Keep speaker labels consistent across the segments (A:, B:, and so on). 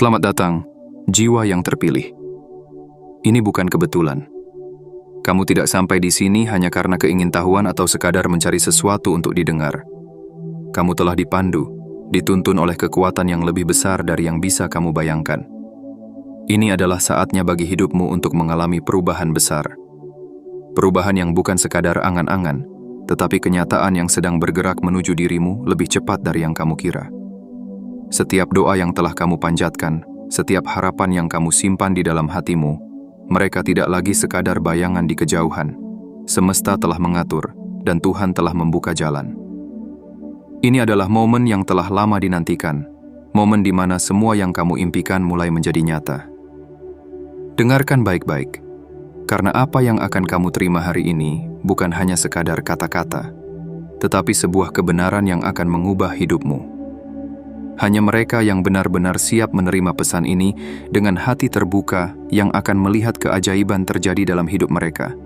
A: Selamat datang, jiwa yang terpilih. Ini bukan kebetulan. Kamu tidak sampai di sini hanya karena keingintahuan atau sekadar mencari sesuatu untuk didengar. Kamu telah dipandu, dituntun oleh kekuatan yang lebih besar dari yang bisa kamu bayangkan. Ini adalah saatnya bagi hidupmu untuk mengalami perubahan besar. Perubahan yang bukan sekadar angan-angan, tetapi kenyataan yang sedang bergerak menuju dirimu lebih cepat dari yang kamu kira. Setiap doa yang telah kamu panjatkan, setiap harapan yang kamu simpan di dalam hatimu, mereka tidak lagi sekadar bayangan di kejauhan. Semesta telah mengatur, dan Tuhan telah membuka jalan. Ini adalah momen yang telah lama dinantikan, momen di mana semua yang kamu impikan mulai menjadi nyata. Dengarkan baik-baik, karena apa yang akan kamu terima hari ini bukan hanya sekadar kata-kata, tetapi sebuah kebenaran yang akan mengubah hidupmu. Hanya mereka yang benar-benar siap menerima pesan ini dengan hati terbuka yang akan melihat keajaiban terjadi dalam hidup mereka.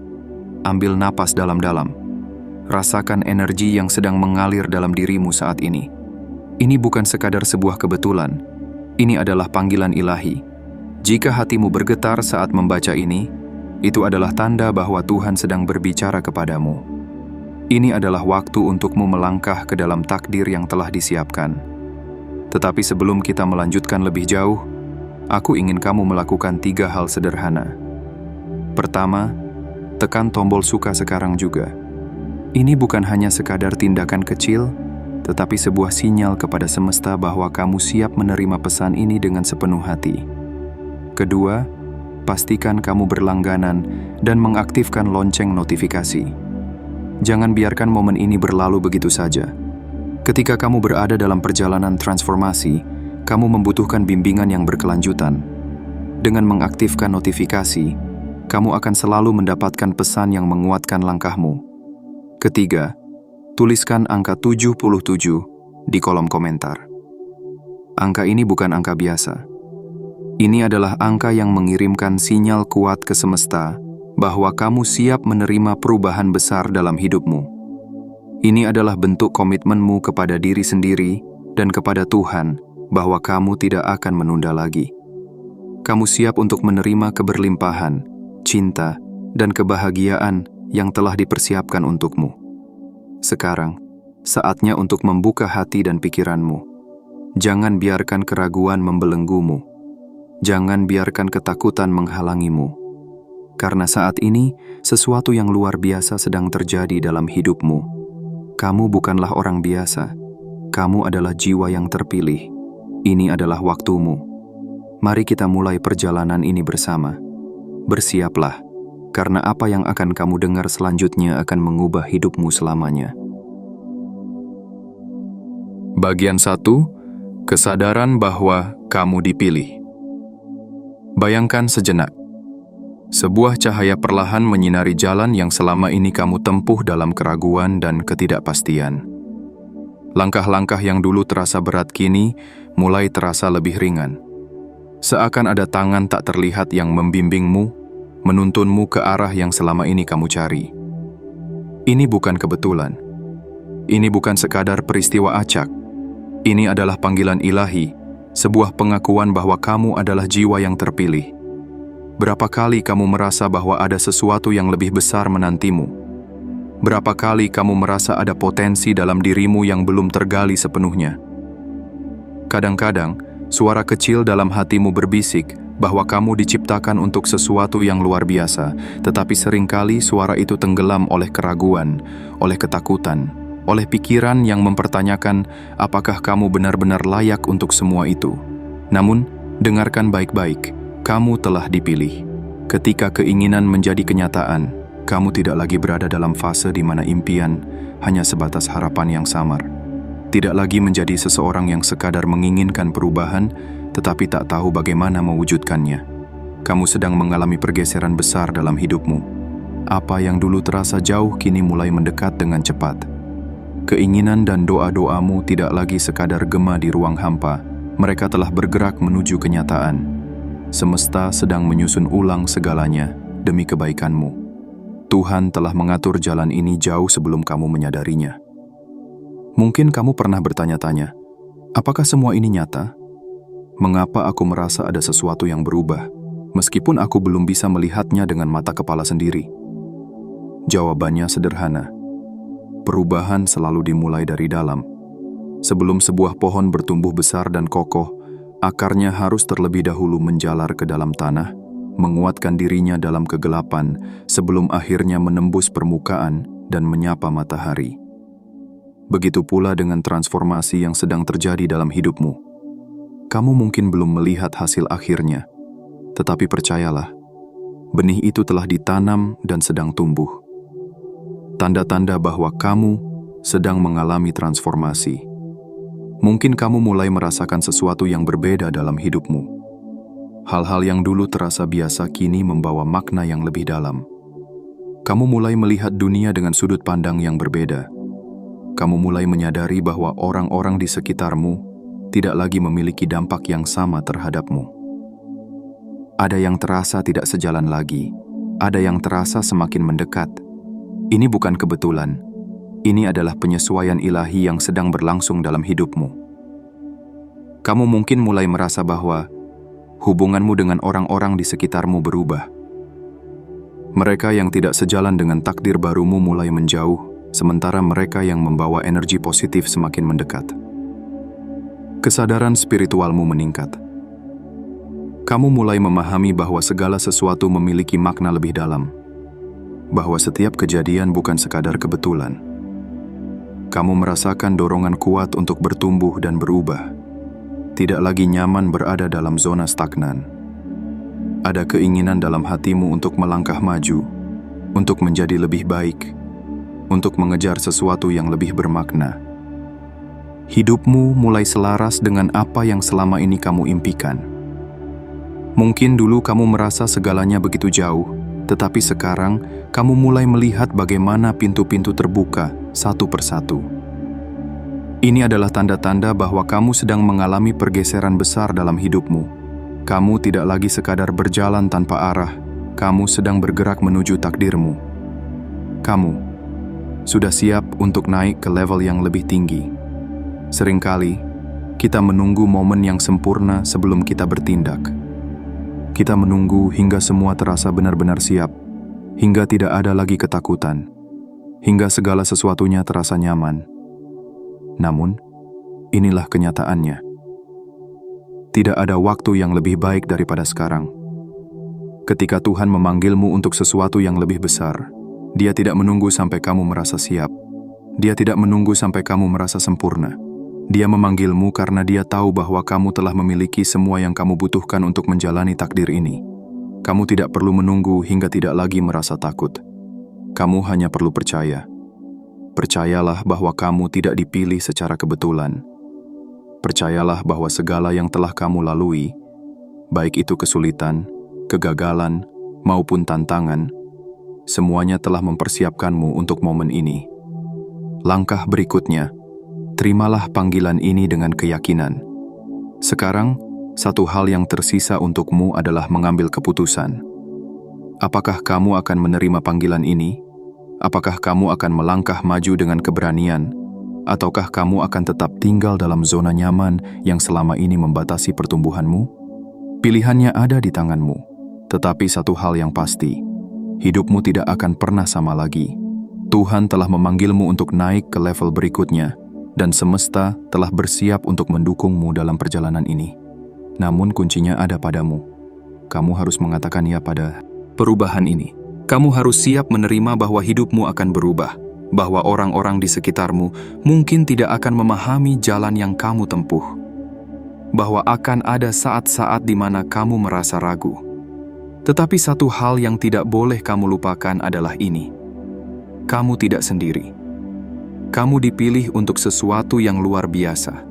A: Ambil napas dalam-dalam. Rasakan energi yang sedang mengalir dalam dirimu saat ini. Ini bukan sekadar sebuah kebetulan. Ini adalah panggilan ilahi. Jika hatimu bergetar saat membaca ini, itu adalah tanda bahwa Tuhan sedang berbicara kepadamu. Ini adalah waktu untukmu melangkah ke dalam takdir yang telah disiapkan. Tetapi sebelum kita melanjutkan lebih jauh, aku ingin kamu melakukan 3 hal sederhana. Pertama, tekan tombol suka sekarang juga. Ini bukan hanya sekadar tindakan kecil, tetapi sebuah sinyal kepada semesta bahwa kamu siap menerima pesan ini dengan sepenuh hati. Kedua, pastikan kamu berlangganan dan mengaktifkan lonceng notifikasi. Jangan biarkan momen ini berlalu begitu saja. Ketika kamu berada dalam perjalanan transformasi, kamu membutuhkan bimbingan yang berkelanjutan. Dengan mengaktifkan notifikasi, kamu akan selalu mendapatkan pesan yang menguatkan langkahmu. Ketiga, tuliskan angka 77 di kolom komentar. Angka ini bukan angka biasa. Ini adalah angka yang mengirimkan sinyal kuat ke semesta bahwa kamu siap menerima perubahan besar dalam hidupmu. Ini adalah bentuk komitmenmu kepada diri sendiri dan kepada Tuhan bahwa kamu tidak akan menunda lagi. Kamu siap untuk menerima keberlimpahan, cinta, dan kebahagiaan yang telah dipersiapkan untukmu. Sekarang, saatnya untuk membuka hati dan pikiranmu. Jangan biarkan keraguan membelenggumu. Jangan biarkan ketakutan menghalangimu. Karena saat ini, sesuatu yang luar biasa sedang terjadi dalam hidupmu. Kamu bukanlah orang biasa. Kamu adalah jiwa yang terpilih. Ini adalah waktumu. Mari kita mulai perjalanan ini bersama. Bersiaplah, karena apa yang akan kamu dengar selanjutnya akan mengubah hidupmu selamanya. Bagian 1. Kesadaran bahwa kamu dipilih. Bayangkan sejenak. Sebuah cahaya perlahan menyinari jalan yang selama ini kamu tempuh dalam keraguan dan ketidakpastian. Langkah-langkah yang dulu terasa berat kini mulai terasa lebih ringan. Seakan ada tangan tak terlihat yang membimbingmu, menuntunmu ke arah yang selama ini kamu cari. Ini bukan kebetulan. Ini bukan sekadar peristiwa acak. Ini adalah panggilan ilahi, sebuah pengakuan bahwa kamu adalah jiwa yang terpilih. Berapa kali kamu merasa bahwa ada sesuatu yang lebih besar menantimu? Berapa kali kamu merasa ada potensi dalam dirimu yang belum tergali sepenuhnya? Kadang-kadang, suara kecil dalam hatimu berbisik bahwa kamu diciptakan untuk sesuatu yang luar biasa, tetapi seringkali suara itu tenggelam oleh keraguan, oleh ketakutan, oleh pikiran yang mempertanyakan apakah kamu benar-benar layak untuk semua itu. Namun, dengarkan baik-baik. Kamu telah dipilih. Ketika keinginan menjadi kenyataan, kamu tidak lagi berada dalam fase di mana impian hanya sebatas harapan yang samar. Tidak lagi menjadi seseorang yang sekadar menginginkan perubahan, tetapi tak tahu bagaimana mewujudkannya. Kamu sedang mengalami pergeseran besar dalam hidupmu. Apa yang dulu terasa jauh kini mulai mendekat dengan cepat. Keinginan dan doa-doamu tidak lagi sekadar gema di ruang hampa. Mereka telah bergerak menuju kenyataan. Semesta sedang menyusun ulang segalanya demi kebaikanmu. Tuhan telah mengatur jalan ini jauh sebelum kamu menyadarinya. Mungkin kamu pernah bertanya-tanya, apakah semua ini nyata? Mengapa aku merasa ada sesuatu yang berubah, meskipun aku belum bisa melihatnya dengan mata kepala sendiri? Jawabannya sederhana. Perubahan selalu dimulai dari dalam. Sebelum sebuah pohon bertumbuh besar dan kokoh, akarnya harus terlebih dahulu menjalar ke dalam tanah, menguatkan dirinya dalam kegelapan sebelum akhirnya menembus permukaan dan menyapa matahari. Begitu pula dengan transformasi yang sedang terjadi dalam hidupmu. Kamu mungkin belum melihat hasil akhirnya, tetapi percayalah, benih itu telah ditanam dan sedang tumbuh. Tanda-tanda bahwa kamu sedang mengalami transformasi. Mungkin kamu mulai merasakan sesuatu yang berbeda dalam hidupmu. Hal-hal yang dulu terasa biasa kini membawa makna yang lebih dalam. Kamu mulai melihat dunia dengan sudut pandang yang berbeda. Kamu mulai menyadari bahwa orang-orang di sekitarmu tidak lagi memiliki dampak yang sama terhadapmu. Ada yang terasa tidak sejalan lagi, ada yang terasa semakin mendekat. Ini bukan kebetulan. Ini adalah penyesuaian ilahi yang sedang berlangsung dalam hidupmu. Kamu mungkin mulai merasa bahwa hubunganmu dengan orang-orang di sekitarmu berubah. Mereka yang tidak sejalan dengan takdir barumu mulai menjauh, sementara mereka yang membawa energi positif semakin mendekat. Kesadaran spiritualmu meningkat. Kamu mulai memahami bahwa segala sesuatu memiliki makna lebih dalam. Bahwa setiap kejadian bukan sekadar kebetulan. Kamu merasakan dorongan kuat untuk bertumbuh dan berubah. Tidak lagi nyaman berada dalam zona stagnan. Ada keinginan dalam hatimu untuk melangkah maju, untuk menjadi lebih baik, untuk mengejar sesuatu yang lebih bermakna. Hidupmu mulai selaras dengan apa yang selama ini kamu impikan. Mungkin dulu kamu merasa segalanya begitu jauh, tetapi sekarang kamu mulai melihat bagaimana pintu-pintu terbuka satu persatu. Ini adalah tanda-tanda bahwa kamu sedang mengalami pergeseran besar dalam hidupmu. Kamu tidak lagi sekadar berjalan tanpa arah, kamu sedang bergerak menuju takdirmu. Kamu sudah siap untuk naik ke level yang lebih tinggi. Seringkali, kita menunggu momen yang sempurna sebelum kita bertindak. Kita menunggu hingga semua terasa benar-benar siap, hingga tidak ada lagi ketakutan, hingga segala sesuatunya terasa nyaman. Namun, inilah kenyataannya. Tidak ada waktu yang lebih baik daripada sekarang. Ketika Tuhan memanggilmu untuk sesuatu yang lebih besar, Dia tidak menunggu sampai kamu merasa siap. Dia tidak menunggu sampai kamu merasa sempurna. Dia memanggilmu karena Dia tahu bahwa kamu telah memiliki semua yang kamu butuhkan untuk menjalani takdir ini. Kamu tidak perlu menunggu hingga tidak lagi merasa takut. Kamu hanya perlu percaya. Percayalah bahwa kamu tidak dipilih secara kebetulan. Percayalah bahwa segala yang telah kamu lalui, baik itu kesulitan, kegagalan, maupun tantangan, semuanya telah mempersiapkanmu untuk momen ini. Langkah berikutnya, terimalah panggilan ini dengan keyakinan. Sekarang, satu hal yang tersisa untukmu adalah mengambil keputusan. Apakah kamu akan menerima panggilan ini? Apakah kamu akan melangkah maju dengan keberanian? Ataukah kamu akan tetap tinggal dalam zona nyaman yang selama ini membatasi pertumbuhanmu? Pilihannya ada di tanganmu. Tetapi satu hal yang pasti, hidupmu tidak akan pernah sama lagi. Tuhan telah memanggilmu untuk naik ke level berikutnya, dan semesta telah bersiap untuk mendukungmu dalam perjalanan ini. Namun kuncinya ada padamu. Kamu harus mengatakan ya pada perubahan ini. Kamu harus siap menerima bahwa hidupmu akan berubah, bahwa orang-orang di sekitarmu mungkin tidak akan memahami jalan yang kamu tempuh, bahwa akan ada saat-saat di mana kamu merasa ragu. Tetapi satu hal yang tidak boleh kamu lupakan adalah ini. Kamu tidak sendiri. Kamu dipilih untuk sesuatu yang luar biasa.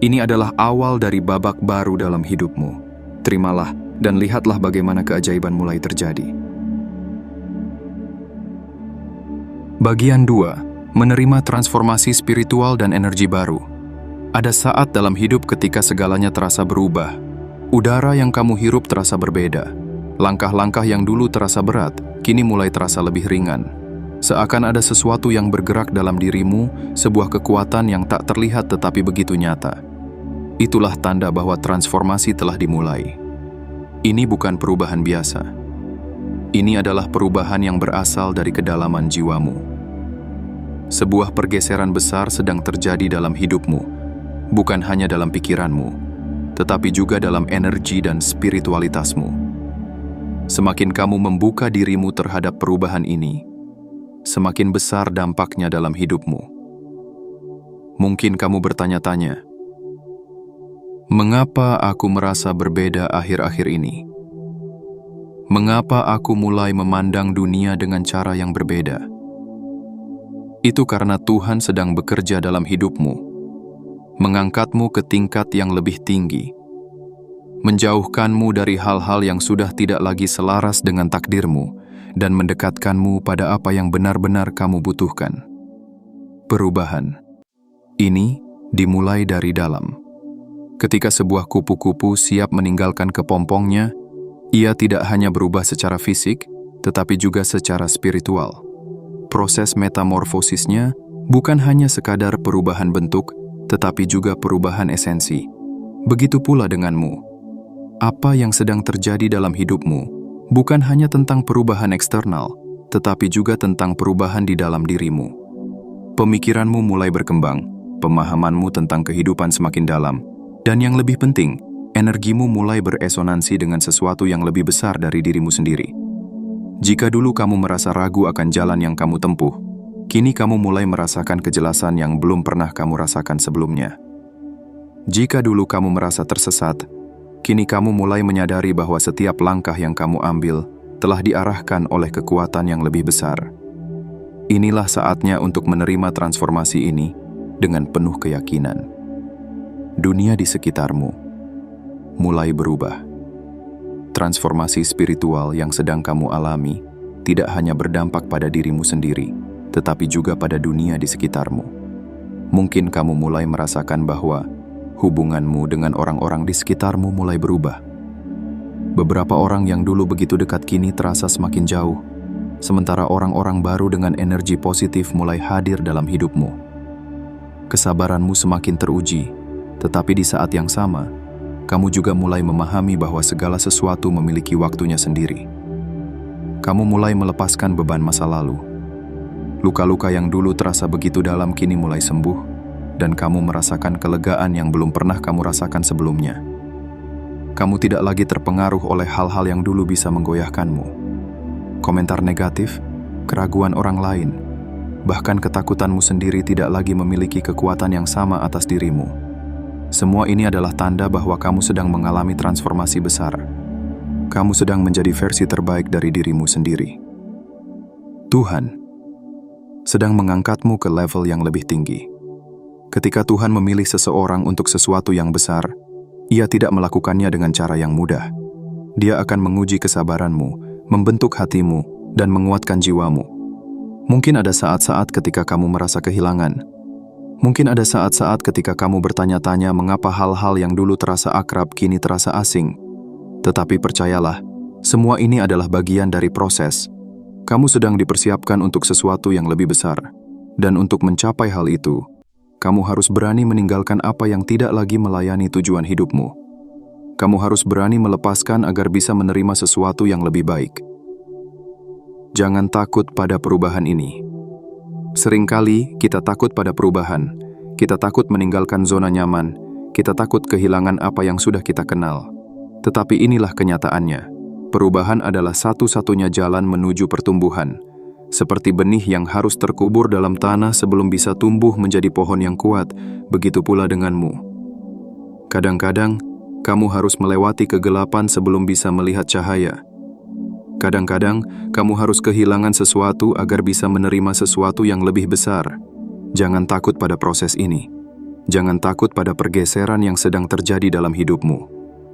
A: Ini adalah awal dari babak baru dalam hidupmu. Terimalah dan lihatlah bagaimana keajaiban mulai terjadi. Bagian 2. Menerima transformasi spiritual dan energi baru. Ada saat dalam hidup ketika segalanya terasa berubah. Udara yang kamu hirup terasa berbeda. Langkah-langkah yang dulu terasa berat, kini mulai terasa lebih ringan. Seakan ada sesuatu yang bergerak dalam dirimu, sebuah kekuatan yang tak terlihat tetapi begitu nyata. itulah tanda bahwa transformasi telah dimulai. Ini bukan perubahan biasa. Ini adalah perubahan yang berasal dari kedalaman jiwamu. Sebuah pergeseran besar sedang terjadi dalam hidupmu, bukan hanya dalam pikiranmu, tetapi juga dalam energi dan spiritualitasmu. Semakin kamu membuka dirimu terhadap perubahan ini, semakin besar dampaknya dalam hidupmu. Mungkin kamu bertanya-tanya, mengapa aku merasa berbeda akhir-akhir ini? Mengapa aku mulai memandang dunia dengan cara yang berbeda? Itu karena Tuhan sedang bekerja dalam hidupmu, mengangkatmu ke tingkat yang lebih tinggi, menjauhkanmu dari hal-hal yang sudah tidak lagi selaras dengan takdirmu, dan mendekatkanmu pada apa yang benar-benar kamu butuhkan. Perubahan ini dimulai dari dalam. Ketika sebuah kupu-kupu siap meninggalkan kepompongnya, ia tidak hanya berubah secara fisik, tetapi juga secara spiritual. Proses metamorfosisnya bukan hanya sekadar perubahan bentuk, tetapi juga perubahan esensi. Begitu pula denganmu. Apa yang sedang terjadi dalam hidupmu bukan hanya tentang perubahan eksternal, tetapi juga tentang perubahan di dalam dirimu. Pemikiranmu mulai berkembang, pemahamanmu tentang kehidupan semakin dalam, dan yang lebih penting, energimu mulai beresonansi dengan sesuatu yang lebih besar dari dirimu sendiri. Jika dulu kamu merasa ragu akan jalan yang kamu tempuh, kini kamu mulai merasakan kejelasan yang belum pernah kamu rasakan sebelumnya. Jika dulu kamu merasa tersesat, kini kamu mulai menyadari bahwa setiap langkah yang kamu ambil telah diarahkan oleh kekuatan yang lebih besar. Inilah saatnya untuk menerima transformasi ini dengan penuh keyakinan. Dunia di sekitarmu mulai berubah. Transformasi spiritual yang sedang kamu alami tidak hanya berdampak pada dirimu sendiri, tetapi juga pada dunia di sekitarmu. Mungkin kamu mulai merasakan bahwa hubunganmu dengan orang-orang di sekitarmu mulai berubah. Beberapa orang yang dulu begitu dekat kini terasa semakin jauh, sementara orang-orang baru dengan energi positif mulai hadir dalam hidupmu. Kesabaranmu semakin teruji, tetapi di saat yang sama, kamu juga mulai memahami bahwa segala sesuatu memiliki waktunya sendiri. Kamu mulai melepaskan beban masa lalu. Luka-luka yang dulu terasa begitu dalam kini mulai sembuh, dan kamu merasakan kelegaan yang belum pernah kamu rasakan sebelumnya. Kamu tidak lagi terpengaruh oleh hal-hal yang dulu bisa menggoyahkanmu. Komentar negatif, keraguan orang lain, bahkan ketakutanmu sendiri tidak lagi memiliki kekuatan yang sama atas dirimu. Semua ini adalah tanda bahwa kamu sedang mengalami transformasi besar. Kamu sedang menjadi versi terbaik dari dirimu sendiri. Tuhan sedang mengangkatmu ke level yang lebih tinggi. Ketika Tuhan memilih seseorang untuk sesuatu yang besar, Ia tidak melakukannya dengan cara yang mudah. Dia akan menguji kesabaranmu, membentuk hatimu, dan menguatkan jiwamu. Mungkin ada saat-saat ketika kamu merasa kehilangan. Mungkin ada saat-saat ketika kamu bertanya-tanya mengapa hal-hal yang dulu terasa akrab kini terasa asing. Tetapi percayalah, semua ini adalah bagian dari proses. Kamu sedang dipersiapkan untuk sesuatu yang lebih besar. Dan untuk mencapai hal itu, kamu harus berani meninggalkan apa yang tidak lagi melayani tujuan hidupmu. Kamu harus berani melepaskan agar bisa menerima sesuatu yang lebih baik. Jangan takut pada perubahan ini. Seringkali kita takut pada perubahan, kita takut meninggalkan zona nyaman, kita takut kehilangan apa yang sudah kita kenal. Tetapi inilah kenyataannya, perubahan adalah satu-satunya jalan menuju pertumbuhan. Seperti benih yang harus terkubur dalam tanah sebelum bisa tumbuh menjadi pohon yang kuat, begitu pula denganmu. Kadang-kadang, kamu harus melewati kegelapan sebelum bisa melihat cahaya. Kadang-kadang, kamu harus kehilangan sesuatu agar bisa menerima sesuatu yang lebih besar. Jangan takut pada proses ini. Jangan takut pada pergeseran yang sedang terjadi dalam hidupmu.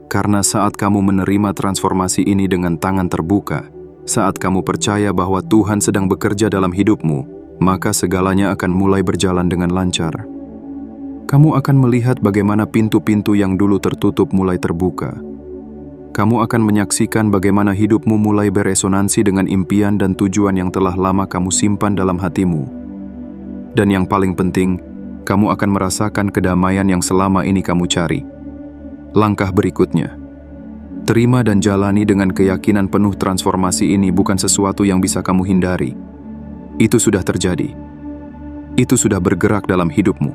A: Karena saat kamu menerima transformasi ini dengan tangan terbuka, saat kamu percaya bahwa Tuhan sedang bekerja dalam hidupmu, maka segalanya akan mulai berjalan dengan lancar. Kamu akan melihat bagaimana pintu-pintu yang dulu tertutup mulai terbuka. Kamu akan menyaksikan bagaimana hidupmu mulai beresonansi dengan impian dan tujuan yang telah lama kamu simpan dalam hatimu. Dan yang paling penting, kamu akan merasakan kedamaian yang selama ini kamu cari. Langkah berikutnya, terima dan jalani dengan keyakinan penuh transformasi ini bukan sesuatu yang bisa kamu hindari. Itu sudah terjadi. Itu sudah bergerak dalam hidupmu.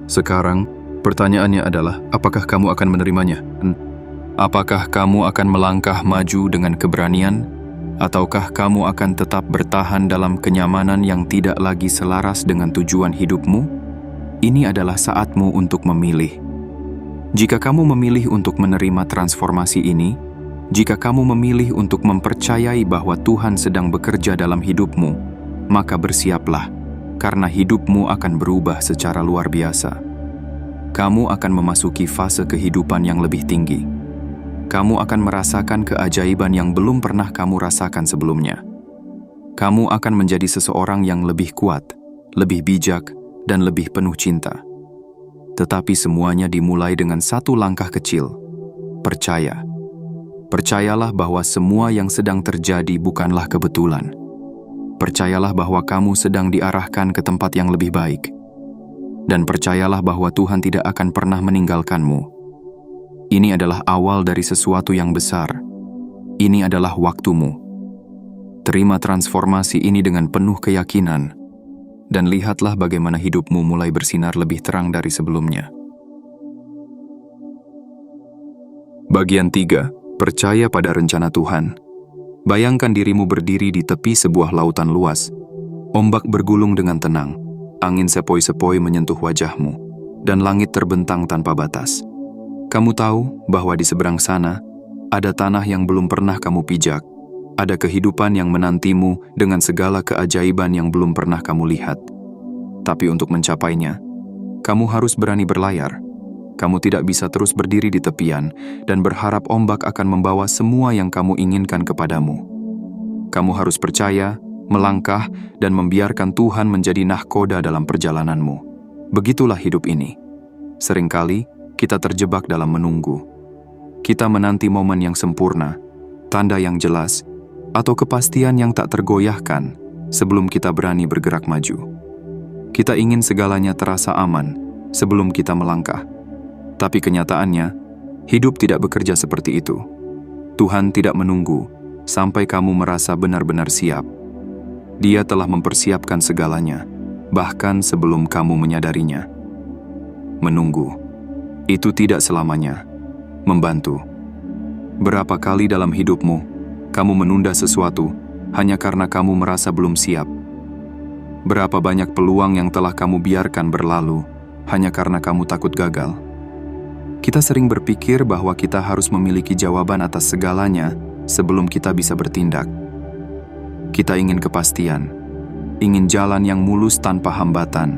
A: Sekarang, pertanyaannya adalah, apakah kamu akan menerimanya? Apakah kamu akan melangkah maju dengan keberanian? Ataukah kamu akan tetap bertahan dalam kenyamanan yang tidak lagi selaras dengan tujuan hidupmu? Ini adalah saatmu untuk memilih. Jika kamu memilih untuk menerima transformasi ini, jika kamu memilih untuk mempercayai bahwa Tuhan sedang bekerja dalam hidupmu, maka bersiaplah, karena hidupmu akan berubah secara luar biasa. Kamu akan memasuki fase kehidupan yang lebih tinggi. Kamu akan merasakan keajaiban yang belum pernah kamu rasakan sebelumnya. Kamu akan menjadi seseorang yang lebih kuat, lebih bijak, dan lebih penuh cinta. Tetapi semuanya dimulai dengan satu langkah kecil. Percaya. Percayalah bahwa semua yang sedang terjadi bukanlah kebetulan. Percayalah bahwa kamu sedang diarahkan ke tempat yang lebih baik. Dan percayalah bahwa Tuhan tidak akan pernah meninggalkanmu. Ini adalah awal dari sesuatu yang besar. Ini adalah waktumu. Terima transformasi ini dengan penuh keyakinan. Dan lihatlah bagaimana hidupmu mulai bersinar lebih terang dari sebelumnya. Bagian 3. Percaya pada rencana Tuhan. Bayangkan dirimu berdiri di tepi sebuah lautan luas. Ombak bergulung dengan tenang, angin sepoi-sepoi menyentuh wajahmu, dan langit terbentang tanpa batas. Kamu tahu bahwa di seberang sana, ada tanah yang belum pernah kamu pijak. Ada kehidupan yang menantimu dengan segala keajaiban yang belum pernah kamu lihat. Tapi untuk mencapainya, kamu harus berani berlayar. Kamu tidak bisa terus berdiri di tepian dan berharap ombak akan membawa semua yang kamu inginkan kepadamu. Kamu harus percaya, melangkah, dan membiarkan Tuhan menjadi nahkoda dalam perjalananmu. Begitulah hidup ini. Seringkali kita terjebak dalam menunggu. Kita menanti momen yang sempurna, tanda yang jelas, atau kepastian yang tak tergoyahkan sebelum kita berani bergerak maju. Kita ingin segalanya terasa aman sebelum kita melangkah. Tapi kenyataannya, hidup tidak bekerja seperti itu. Tuhan tidak menunggu sampai kamu merasa benar-benar siap. Dia telah mempersiapkan segalanya, bahkan sebelum kamu menyadarinya. Menunggu, itu tidak selamanya membantu. Berapa kali dalam hidupmu, kamu menunda sesuatu hanya karena kamu merasa belum siap? Berapa banyak peluang yang telah kamu biarkan berlalu hanya karena kamu takut gagal? Kita sering berpikir bahwa kita harus memiliki jawaban atas segalanya sebelum kita bisa bertindak. Kita ingin kepastian, ingin jalan yang mulus tanpa hambatan,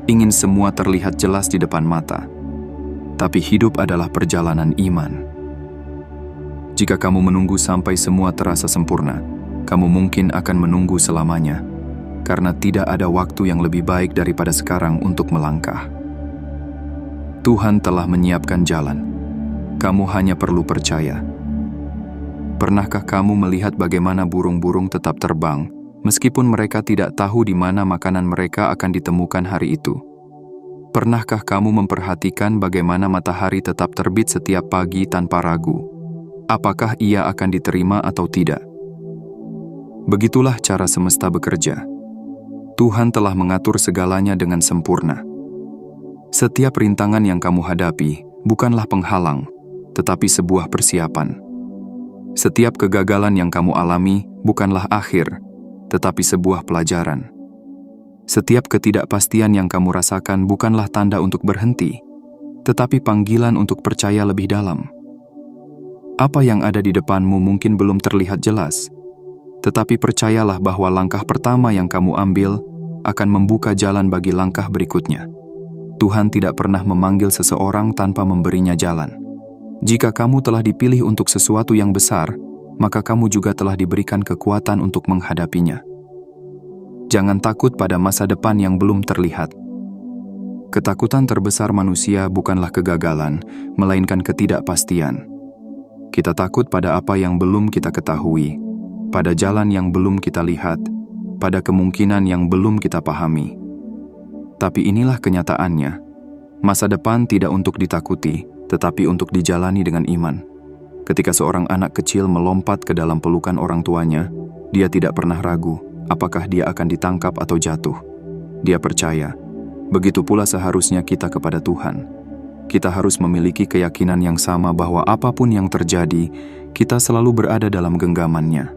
A: ingin semua terlihat jelas di depan mata. Tapi hidup adalah perjalanan iman. Jika kamu menunggu sampai semua terasa sempurna, kamu mungkin akan menunggu selamanya, karena tidak ada waktu yang lebih baik daripada sekarang untuk melangkah. Tuhan telah menyiapkan jalan. Kamu hanya perlu percaya. Pernahkah kamu melihat bagaimana burung-burung tetap terbang, meskipun mereka tidak tahu di mana makanan mereka akan ditemukan hari itu? Pernahkah kamu memperhatikan bagaimana matahari tetap terbit setiap pagi tanpa ragu? Apakah ia akan diterima atau tidak? Begitulah cara semesta bekerja. Tuhan telah mengatur segalanya dengan sempurna. Setiap rintangan yang kamu hadapi bukanlah penghalang, tetapi sebuah persiapan. Setiap kegagalan yang kamu alami bukanlah akhir, tetapi sebuah pelajaran. Setiap ketidakpastian yang kamu rasakan bukanlah tanda untuk berhenti, tetapi panggilan untuk percaya lebih dalam. Apa yang ada di depanmu mungkin belum terlihat jelas, tetapi percayalah bahwa langkah pertama yang kamu ambil akan membuka jalan bagi langkah berikutnya. Tuhan tidak pernah memanggil seseorang tanpa memberinya jalan. Jika kamu telah dipilih untuk sesuatu yang besar, maka kamu juga telah diberikan kekuatan untuk menghadapinya. Jangan takut pada masa depan yang belum terlihat. Ketakutan terbesar manusia bukanlah kegagalan, melainkan ketidakpastian. Kita takut pada apa yang belum kita ketahui, pada jalan yang belum kita lihat, pada kemungkinan yang belum kita pahami. Tapi inilah kenyataannya. Masa depan tidak untuk ditakuti, tetapi untuk dijalani dengan iman. Ketika seorang anak kecil melompat ke dalam pelukan orang tuanya, dia tidak pernah ragu apakah dia akan ditangkap atau jatuh. Dia percaya. Begitu pula seharusnya kita kepada Tuhan. Kita harus memiliki keyakinan yang sama bahwa apapun yang terjadi, kita selalu berada dalam genggamannya.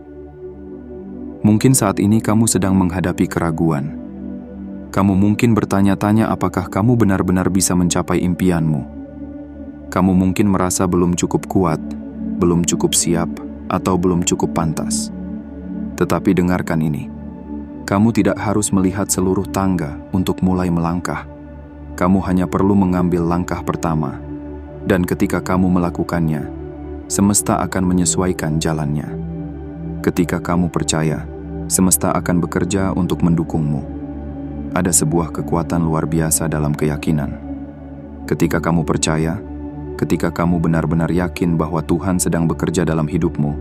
A: Mungkin saat ini kamu sedang menghadapi keraguan. Kamu mungkin bertanya-tanya apakah kamu benar-benar bisa mencapai impianmu. Kamu mungkin merasa belum cukup kuat, belum cukup siap, atau belum cukup pantas. Tetapi dengarkan ini. Kamu tidak harus melihat seluruh tangga untuk mulai melangkah. Kamu hanya perlu mengambil langkah pertama. Dan ketika kamu melakukannya, semesta akan menyesuaikan jalannya. Ketika kamu percaya, semesta akan bekerja untuk mendukungmu. Ada sebuah kekuatan luar biasa dalam keyakinan. Ketika kamu percaya, ketika kamu benar-benar yakin bahwa Tuhan sedang bekerja dalam hidupmu,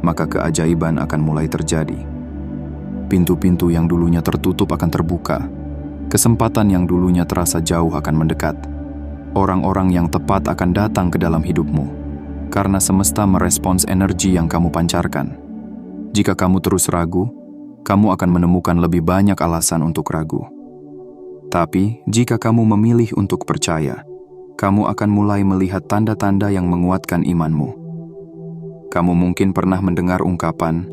A: maka keajaiban akan mulai terjadi. Pintu-pintu yang dulunya tertutup akan terbuka. Kesempatan yang dulunya terasa jauh akan mendekat. Orang-orang yang tepat akan datang ke dalam hidupmu, karena semesta merespons energi yang kamu pancarkan. Jika kamu terus ragu, kamu akan menemukan lebih banyak alasan untuk ragu. Tapi, jika kamu memilih untuk percaya, kamu akan mulai melihat tanda-tanda yang menguatkan imanmu. Kamu mungkin pernah mendengar ungkapan,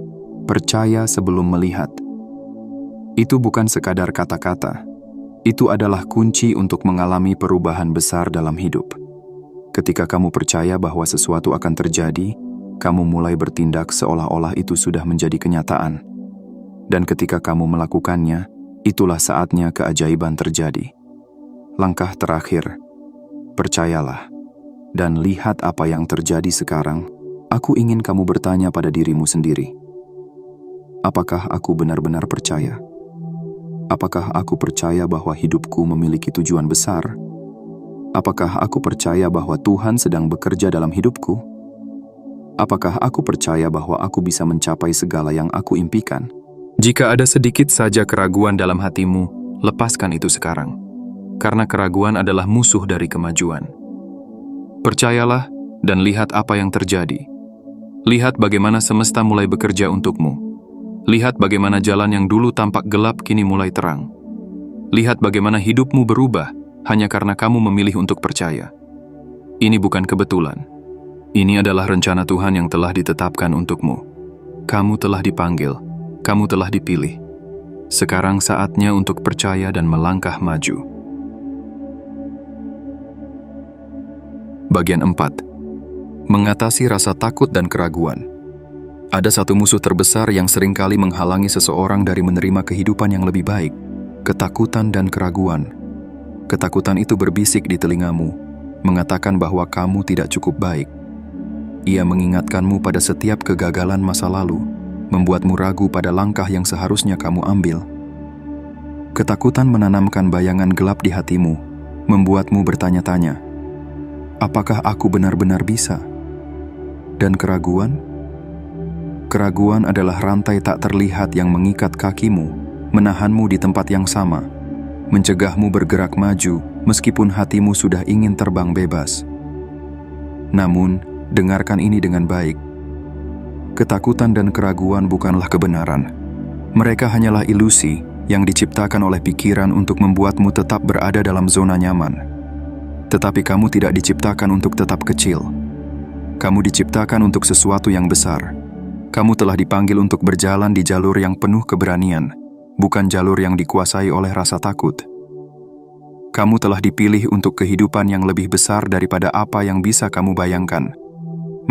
A: percaya sebelum melihat. Itu bukan sekadar kata-kata. Itu adalah kunci untuk mengalami perubahan besar dalam hidup. Ketika kamu percaya bahwa sesuatu akan terjadi, kamu mulai bertindak seolah-olah itu sudah menjadi kenyataan. Dan ketika kamu melakukannya, itulah saatnya keajaiban terjadi. Langkah terakhir, percayalah. Dan lihat apa yang terjadi sekarang. Aku ingin kamu bertanya pada dirimu sendiri. Apakah aku benar-benar percaya? Apakah aku percaya bahwa hidupku memiliki tujuan besar? Apakah aku percaya bahwa Tuhan sedang bekerja dalam hidupku? Apakah aku percaya bahwa aku bisa mencapai segala yang aku impikan? Jika ada sedikit saja keraguan dalam hatimu, lepaskan itu sekarang. Karena keraguan adalah musuh dari kemajuan. Percayalah dan lihat apa yang terjadi. Lihat bagaimana semesta mulai bekerja untukmu. Lihat bagaimana jalan yang dulu tampak gelap kini mulai terang. Lihat bagaimana hidupmu berubah hanya karena kamu memilih untuk percaya. Ini bukan kebetulan. Ini adalah rencana Tuhan yang telah ditetapkan untukmu. Kamu telah dipanggil, kamu telah dipilih. Sekarang saatnya untuk percaya dan melangkah maju. Bagian 4. Mengatasi rasa takut dan keraguan. Ada satu musuh terbesar yang seringkali menghalangi seseorang dari menerima kehidupan yang lebih baik, ketakutan dan keraguan. Ketakutan itu berbisik di telingamu, mengatakan bahwa kamu tidak cukup baik. Ia mengingatkanmu pada setiap kegagalan masa lalu, membuatmu ragu pada langkah yang seharusnya kamu ambil. Ketakutan menanamkan bayangan gelap di hatimu, membuatmu bertanya-tanya, apakah aku benar-benar bisa? Dan keraguan? Keraguan adalah rantai tak terlihat yang mengikat kakimu, menahanmu di tempat yang sama, mencegahmu bergerak maju meskipun hatimu sudah ingin terbang bebas. Namun, dengarkan ini dengan baik. Ketakutan dan keraguan bukanlah kebenaran. Mereka hanyalah ilusi yang diciptakan oleh pikiran untuk membuatmu tetap berada dalam zona nyaman. Tetapi kamu tidak diciptakan untuk tetap kecil. Kamu diciptakan untuk sesuatu yang besar. Kamu telah dipanggil untuk berjalan di jalur yang penuh keberanian, bukan jalur yang dikuasai oleh rasa takut. Kamu telah dipilih untuk kehidupan yang lebih besar daripada apa yang bisa kamu bayangkan.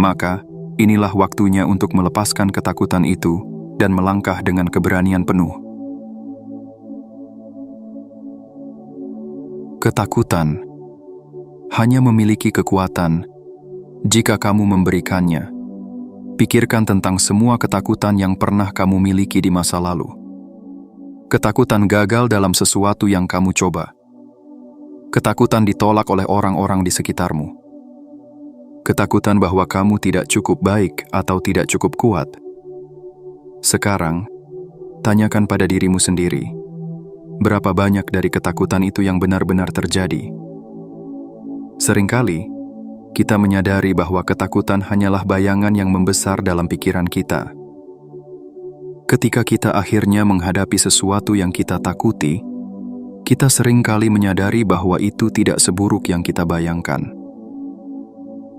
A: Maka, inilah waktunya untuk melepaskan ketakutan itu dan melangkah dengan keberanian penuh. Ketakutan hanya memiliki kekuatan jika kamu memberikannya. Pikirkan tentang semua ketakutan yang pernah kamu miliki di masa lalu. Ketakutan gagal dalam sesuatu yang kamu coba. Ketakutan ditolak oleh orang-orang di sekitarmu. Ketakutan bahwa kamu tidak cukup baik atau tidak cukup kuat. Sekarang, tanyakan pada dirimu sendiri, Berapa banyak dari ketakutan itu yang benar-benar terjadi? Seringkali, kita menyadari bahwa ketakutan hanyalah bayangan yang membesar dalam pikiran kita. Ketika kita akhirnya menghadapi sesuatu yang kita takuti, kita seringkali menyadari bahwa itu tidak seburuk yang kita bayangkan.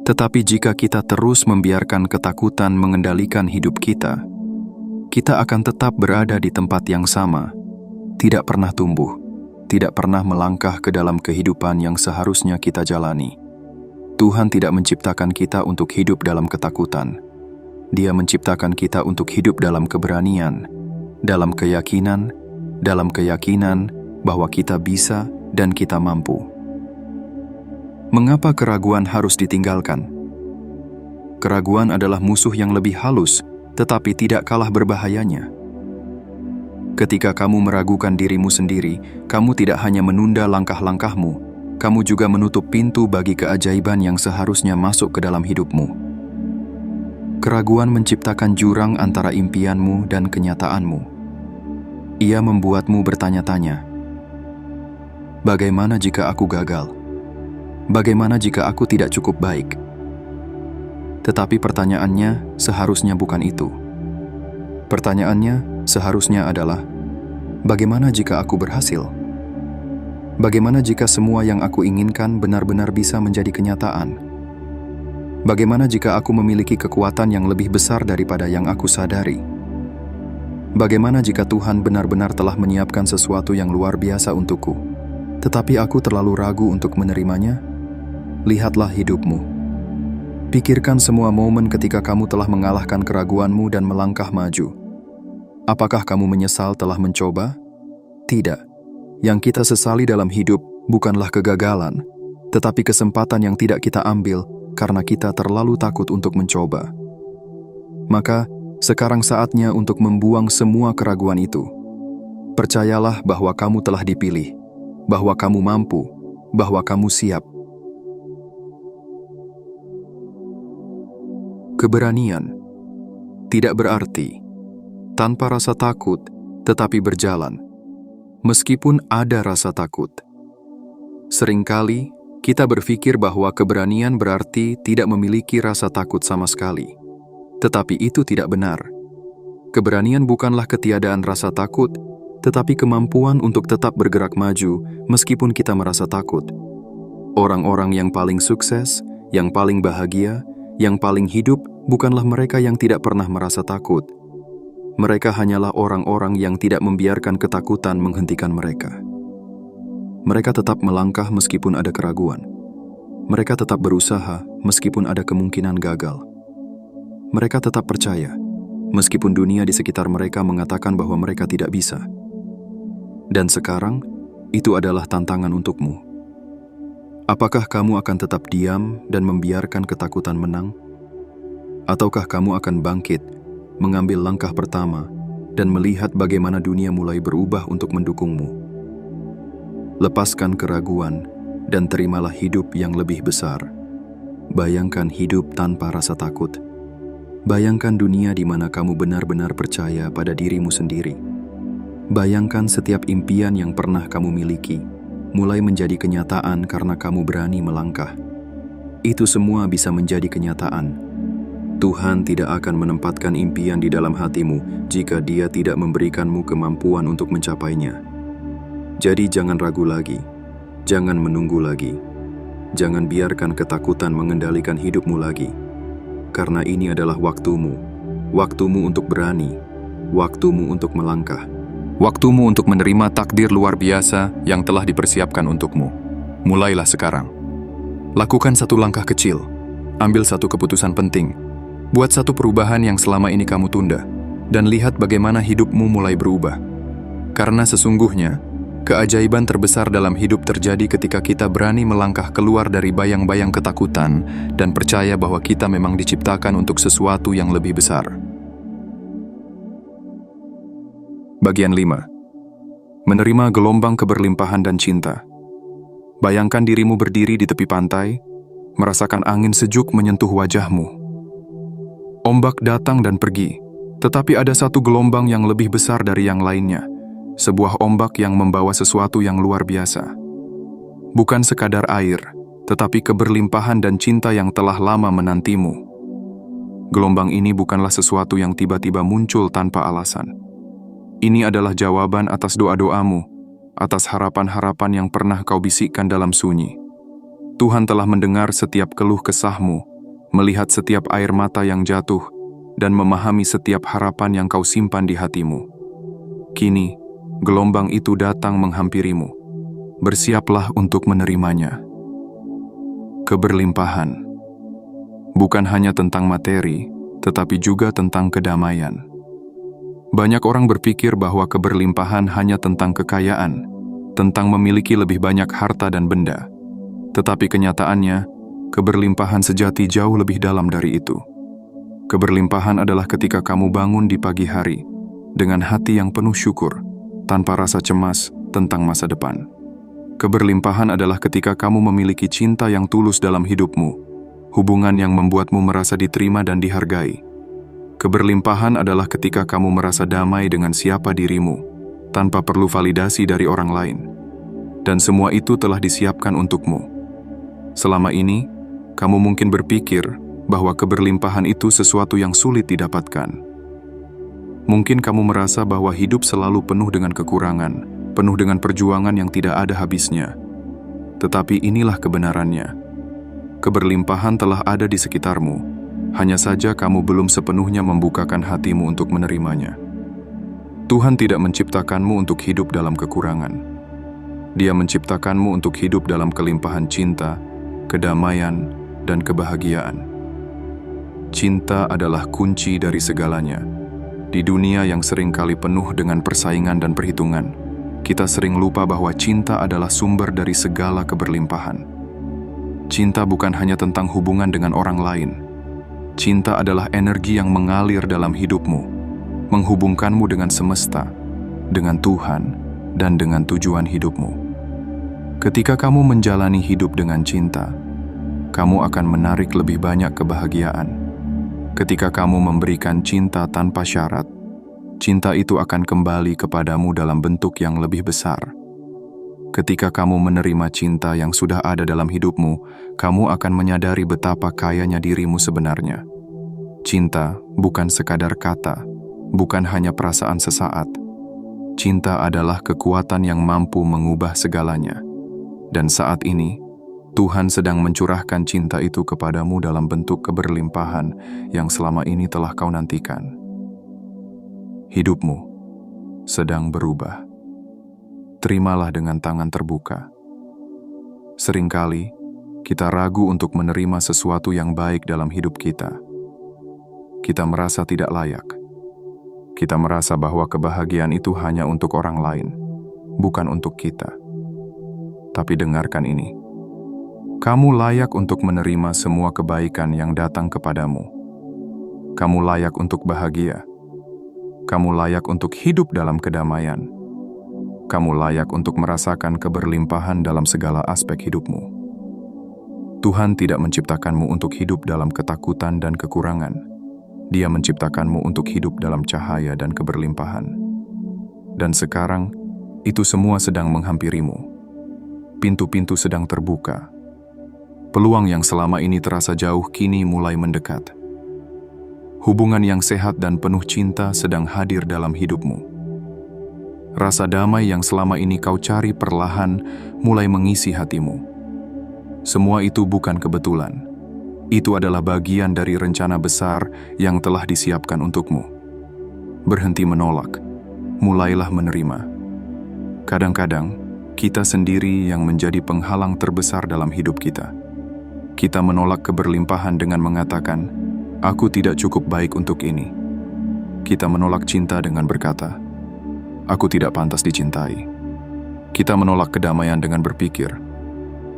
A: Tetapi jika kita terus membiarkan ketakutan mengendalikan hidup kita akan tetap berada di tempat yang sama, tidak pernah tumbuh, tidak pernah melangkah ke dalam kehidupan yang seharusnya kita jalani. Tuhan tidak menciptakan kita untuk hidup dalam ketakutan. Dia menciptakan kita untuk hidup dalam keberanian, dalam keyakinan bahwa kita bisa dan kita mampu. Mengapa keraguan harus ditinggalkan? Keraguan adalah musuh yang lebih halus, tetapi tidak kalah berbahayanya. Ketika kamu meragukan dirimu sendiri, kamu tidak hanya menunda langkah-langkahmu, kamu juga menutup pintu bagi keajaiban yang seharusnya masuk ke dalam hidupmu. Keraguan menciptakan jurang antara impianmu dan kenyataanmu. Ia membuatmu bertanya-tanya, bagaimana jika aku gagal? Bagaimana jika aku tidak cukup baik? Tetapi pertanyaannya seharusnya bukan itu. Pertanyaannya seharusnya adalah, bagaimana jika aku berhasil? Bagaimana jika semua yang aku inginkan benar-benar bisa menjadi kenyataan? Bagaimana jika aku memiliki kekuatan yang lebih besar daripada yang aku sadari? Bagaimana jika Tuhan benar-benar telah menyiapkan sesuatu yang luar biasa untukku, tetapi aku terlalu ragu untuk menerimanya? Lihatlah hidupmu. Pikirkan semua momen ketika kamu telah mengalahkan keraguanmu dan melangkah maju. Apakah kamu menyesal telah mencoba? Tidak. Yang kita sesali dalam hidup bukanlah kegagalan, tetapi kesempatan yang tidak kita ambil karena kita terlalu takut untuk mencoba. Maka, sekarang saatnya untuk membuang semua keraguan itu. Percayalah bahwa kamu telah dipilih, bahwa kamu mampu, bahwa kamu siap. Keberanian tidak berarti tanpa rasa takut, tetapi berjalan, meskipun ada rasa takut. Seringkali, kita berpikir bahwa keberanian berarti tidak memiliki rasa takut sama sekali. Tetapi itu tidak benar. Keberanian bukanlah ketiadaan rasa takut, tetapi kemampuan untuk tetap bergerak maju meskipun kita merasa takut. Orang-orang yang paling sukses, yang paling bahagia, yang paling hidup bukanlah mereka yang tidak pernah merasa takut. Mereka hanyalah orang-orang yang tidak membiarkan ketakutan menghentikan mereka. Mereka tetap melangkah meskipun ada keraguan. Mereka tetap berusaha meskipun ada kemungkinan gagal. Mereka tetap percaya, meskipun dunia di sekitar mereka mengatakan bahwa mereka tidak bisa. Dan sekarang, itu adalah tantangan untukmu. Apakah kamu akan tetap diam dan membiarkan ketakutan menang? Ataukah kamu akan bangkit, mengambil langkah pertama, dan melihat bagaimana dunia mulai berubah untuk mendukungmu? Lepaskan keraguan, dan terimalah hidup yang lebih besar. Bayangkan hidup tanpa rasa takut. Bayangkan dunia di mana kamu benar-benar percaya pada dirimu sendiri. Bayangkan setiap impian yang pernah kamu miliki mulai menjadi kenyataan karena kamu berani melangkah. Itu semua bisa menjadi kenyataan. Tuhan tidak akan menempatkan impian di dalam hatimu jika Dia tidak memberikanmu kemampuan untuk mencapainya. Jadi jangan ragu lagi, jangan menunggu lagi, jangan biarkan ketakutan mengendalikan hidupmu lagi. Karena ini adalah waktumu, waktumu untuk berani, waktumu untuk melangkah. Waktumu untuk menerima takdir luar biasa yang telah dipersiapkan untukmu. Mulailah sekarang. Lakukan satu langkah kecil. Ambil satu keputusan penting. Buat satu perubahan yang selama ini kamu tunda. Dan lihat bagaimana hidupmu mulai berubah. Karena sesungguhnya, keajaiban terbesar dalam hidup terjadi ketika kita berani melangkah keluar dari bayang-bayang ketakutan dan percaya bahwa kita memang diciptakan untuk sesuatu yang lebih besar. Bagian 5. Menerima gelombang keberlimpahan dan cinta. Bayangkan dirimu berdiri di tepi pantai, merasakan angin sejuk menyentuh wajahmu. Ombak datang dan pergi, tetapi ada satu gelombang yang lebih besar dari yang lainnya. sebuah ombak yang membawa sesuatu yang luar biasa. Bukan sekadar air, tetapi keberlimpahan dan cinta yang telah lama menantimu. Gelombang ini bukanlah sesuatu yang tiba-tiba muncul tanpa alasan. Ini adalah jawaban atas doa-doamu, atas harapan-harapan yang pernah kau bisikkan dalam sunyi. Tuhan telah mendengar setiap keluh kesahmu, melihat setiap air mata yang jatuh, dan memahami setiap harapan yang kau simpan di hatimu. Kini, gelombang itu datang menghampirimu. Bersiaplah untuk menerimanya. Keberlimpahan bukan hanya tentang materi, tetapi juga tentang kedamaian. Banyak orang berpikir bahwa keberlimpahan hanya tentang kekayaan, tentang memiliki lebih banyak harta dan benda. Tetapi kenyataannya, keberlimpahan sejati jauh lebih dalam dari itu. Keberlimpahan adalah ketika kamu bangun di pagi hari, dengan hati yang penuh syukur, tanpa rasa cemas tentang masa depan. Keberlimpahan adalah ketika kamu memiliki cinta yang tulus dalam hidupmu, hubungan yang membuatmu merasa diterima dan dihargai. Keberlimpahan adalah ketika kamu merasa damai dengan siapa dirimu, tanpa perlu validasi dari orang lain. Dan semua itu telah disiapkan untukmu. Selama ini, kamu mungkin berpikir bahwa keberlimpahan itu sesuatu yang sulit didapatkan. Mungkin kamu merasa bahwa hidup selalu penuh dengan kekurangan, penuh dengan perjuangan yang tidak ada habisnya. Tetapi inilah kebenarannya. Keberlimpahan telah ada di sekitarmu, hanya saja kamu belum sepenuhnya membukakan hatimu untuk menerimanya. Tuhan tidak menciptakanmu untuk hidup dalam kekurangan. Dia menciptakanmu untuk hidup dalam kelimpahan cinta, kedamaian, dan kebahagiaan. Cinta adalah kunci dari segalanya. Di dunia yang seringkali penuh dengan persaingan dan perhitungan, kita sering lupa bahwa cinta adalah sumber dari segala keberlimpahan. Cinta bukan hanya tentang hubungan dengan orang lain. Cinta adalah energi yang mengalir dalam hidupmu, menghubungkanmu dengan semesta, dengan Tuhan, dan dengan tujuan hidupmu. Ketika kamu menjalani hidup dengan cinta, kamu akan menarik lebih banyak kebahagiaan. Ketika kamu memberikan cinta tanpa syarat, cinta itu akan kembali kepadamu dalam bentuk yang lebih besar. Ketika kamu menerima cinta yang sudah ada dalam hidupmu, kamu akan menyadari betapa kayanya dirimu sebenarnya. Cinta bukan sekadar kata, bukan hanya perasaan sesaat. Cinta adalah kekuatan yang mampu mengubah segalanya. Dan saat ini, Tuhan sedang mencurahkan cinta itu kepadamu dalam bentuk keberlimpahan yang selama ini telah kau nantikan. Hidupmu sedang berubah. Terimalah dengan tangan terbuka. Seringkali, kita ragu untuk menerima sesuatu yang baik dalam hidup kita. Kita merasa tidak layak. Kita merasa bahwa kebahagiaan itu hanya untuk orang lain, bukan untuk kita. Tapi dengarkan ini. Kamu layak untuk menerima semua kebaikan yang datang kepadamu. Kamu layak untuk bahagia. Kamu layak untuk hidup dalam kedamaian. Kamu layak untuk merasakan keberlimpahan dalam segala aspek hidupmu. Tuhan tidak menciptakanmu untuk hidup dalam ketakutan dan kekurangan. Dia menciptakanmu untuk hidup dalam cahaya dan keberlimpahan. Dan sekarang, itu semua sedang menghampirimu. Pintu-pintu sedang terbuka. Peluang yang selama ini terasa jauh kini mulai mendekat. Hubungan yang sehat dan penuh cinta sedang hadir dalam hidupmu. Rasa damai yang selama ini kau cari perlahan mulai mengisi hatimu. Semua itu bukan kebetulan. Itu adalah bagian dari rencana besar yang telah disiapkan untukmu. Berhenti menolak, mulailah menerima. Kadang-kadang, kita sendiri yang menjadi penghalang terbesar dalam hidup kita. Kita menolak keberlimpahan dengan mengatakan, "Aku tidak cukup baik untuk ini." Kita menolak cinta dengan berkata, "Aku tidak pantas dicintai." Kita menolak kedamaian dengan berpikir,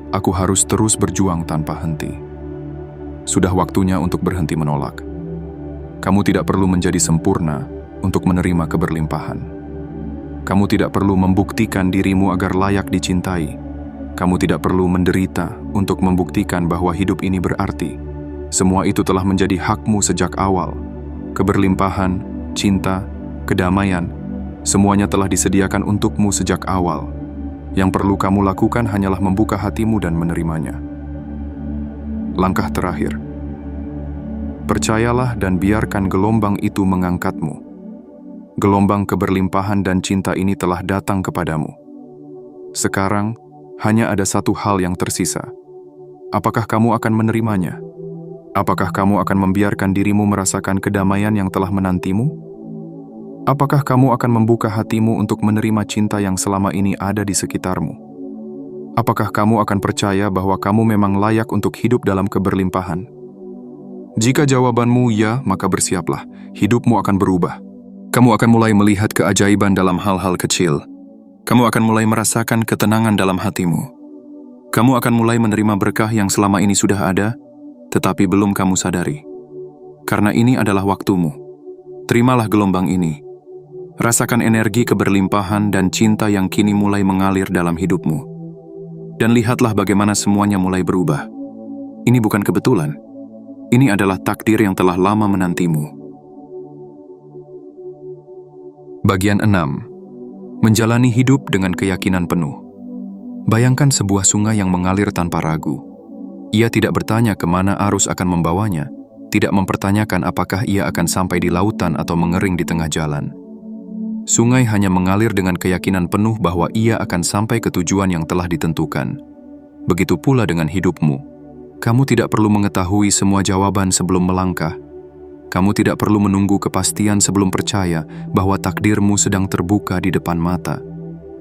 A: "Aku harus terus berjuang tanpa henti." Sudah waktunya untuk berhenti menolak. Kamu tidak perlu menjadi sempurna untuk menerima keberlimpahan. Kamu tidak perlu membuktikan dirimu agar layak dicintai. Kamu tidak perlu menderita untuk membuktikan bahwa hidup ini berarti. Semua itu telah menjadi hakmu sejak awal. Keberlimpahan, cinta, kedamaian, Semuanya telah disediakan untukmu sejak awal. Yang perlu kamu lakukan hanyalah membuka hatimu dan menerimanya. Langkah terakhir. Percayalah dan biarkan gelombang itu mengangkatmu. Gelombang keberlimpahan dan cinta ini telah datang kepadamu. Sekarang, hanya ada satu hal yang tersisa. Apakah kamu akan menerimanya? Apakah kamu akan membiarkan dirimu merasakan kedamaian yang telah menantimu? Apakah kamu akan membuka hatimu untuk menerima cinta yang selama ini ada di sekitarmu? Apakah kamu akan percaya bahwa kamu memang layak untuk hidup dalam keberlimpahan? Jika jawabanmu ya, maka bersiaplah, hidupmu akan berubah. Kamu akan mulai melihat keajaiban dalam hal-hal kecil. Kamu akan mulai merasakan ketenangan dalam hatimu. Kamu akan mulai menerima berkah yang selama ini sudah ada, tetapi belum kamu sadari. Karena ini adalah waktumu. Terimalah gelombang ini. Rasakan energi keberlimpahan dan cinta yang kini mulai mengalir dalam hidupmu. Dan lihatlah bagaimana semuanya mulai berubah. Ini bukan kebetulan. Ini adalah takdir yang telah lama menantimu. Bagian 6. Menjalani hidup dengan keyakinan penuh. Bayangkan sebuah sungai yang mengalir tanpa ragu. Ia tidak bertanya kemana arus akan membawanya, tidak mempertanyakan apakah ia akan sampai di lautan atau mengering di tengah jalan. Sungai hanya mengalir dengan keyakinan penuh bahwa ia akan sampai ke tujuan yang telah ditentukan. Begitu pula dengan hidupmu. Kamu tidak perlu mengetahui semua jawaban sebelum melangkah. Kamu tidak perlu menunggu kepastian sebelum percaya bahwa takdirmu sedang terbuka di depan mata.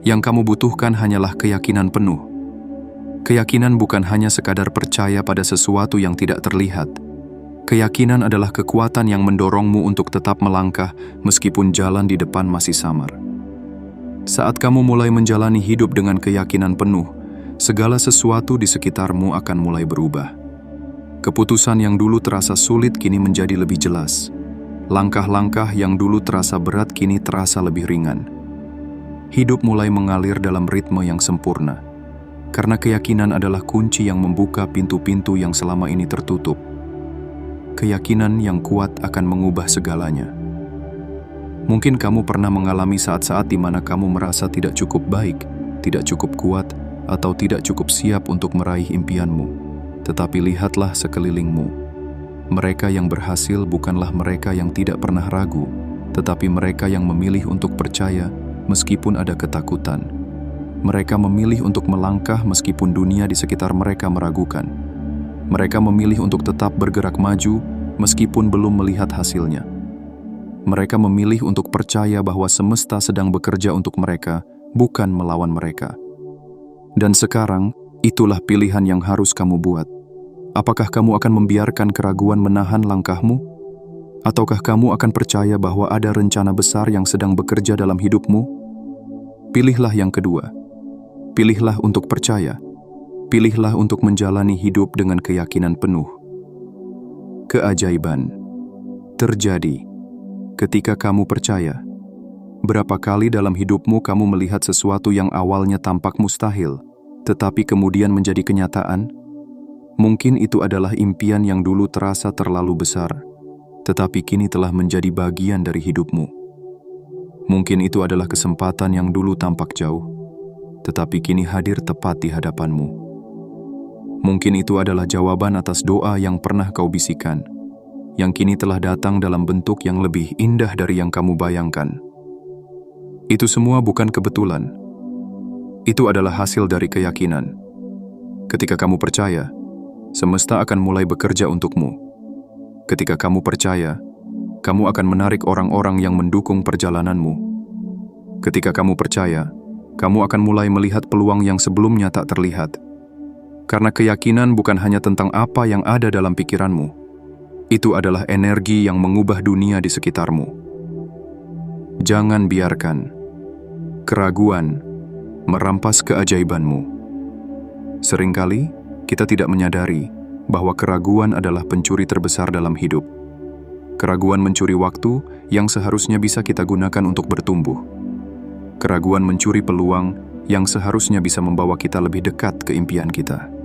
A: Yang kamu butuhkan hanyalah keyakinan penuh. Keyakinan bukan hanya sekadar percaya pada sesuatu yang tidak terlihat. Keyakinan adalah kekuatan yang mendorongmu untuk tetap melangkah meskipun jalan di depan masih samar. Saat kamu mulai menjalani hidup dengan keyakinan penuh, segala sesuatu di sekitarmu akan mulai berubah. Keputusan yang dulu terasa sulit kini menjadi lebih jelas. Langkah-langkah yang dulu terasa berat kini terasa lebih ringan. Hidup mulai mengalir dalam ritme yang sempurna. Karena keyakinan adalah kunci yang membuka pintu-pintu yang selama ini tertutup. Keyakinan yang kuat akan mengubah segalanya. Mungkin kamu pernah mengalami saat-saat di mana kamu merasa tidak cukup baik, tidak cukup kuat, atau tidak cukup siap untuk meraih impianmu. Tetapi lihatlah sekelilingmu. Mereka yang berhasil bukanlah mereka yang tidak pernah ragu, tetapi mereka yang memilih untuk percaya meskipun ada ketakutan. Mereka memilih untuk melangkah meskipun dunia di sekitar mereka meragukan. Mereka memilih untuk tetap bergerak maju meskipun belum melihat hasilnya. Mereka memilih untuk percaya bahwa semesta sedang bekerja untuk mereka, bukan melawan mereka. Dan sekarang, itulah pilihan yang harus kamu buat. Apakah kamu akan membiarkan keraguan menahan langkahmu? Ataukah kamu akan percaya bahwa ada rencana besar yang sedang bekerja dalam hidupmu? Pilihlah yang kedua. Pilihlah untuk percaya. Pilihlah untuk menjalani hidup dengan keyakinan penuh. Keajaiban terjadi ketika kamu percaya. Berapa kali dalam hidupmu kamu melihat sesuatu yang awalnya tampak mustahil, tetapi kemudian menjadi kenyataan? Mungkin itu adalah impian yang dulu terasa terlalu besar, tetapi kini telah menjadi bagian dari hidupmu. Mungkin itu adalah kesempatan yang dulu tampak jauh, tetapi kini hadir tepat di hadapanmu. Mungkin itu adalah jawaban atas doa yang pernah kau bisikan, yang kini telah datang dalam bentuk yang lebih indah dari yang kamu bayangkan. Itu semua bukan kebetulan. Itu adalah hasil dari keyakinan. Ketika kamu percaya, semesta akan mulai bekerja untukmu. Ketika kamu percaya, kamu akan menarik orang-orang yang mendukung perjalananmu. Ketika kamu percaya, kamu akan mulai melihat peluang yang sebelumnya tak terlihat. Karena keyakinan bukan hanya tentang apa yang ada dalam pikiranmu. Itu adalah energi yang mengubah dunia di sekitarmu. Jangan biarkan keraguan merampas keajaibanmu. Seringkali, kita tidak menyadari bahwa keraguan adalah pencuri terbesar dalam hidup. Keraguan mencuri waktu yang seharusnya bisa kita gunakan untuk bertumbuh. Keraguan mencuri peluang yang seharusnya bisa membawa kita lebih dekat ke impian kita.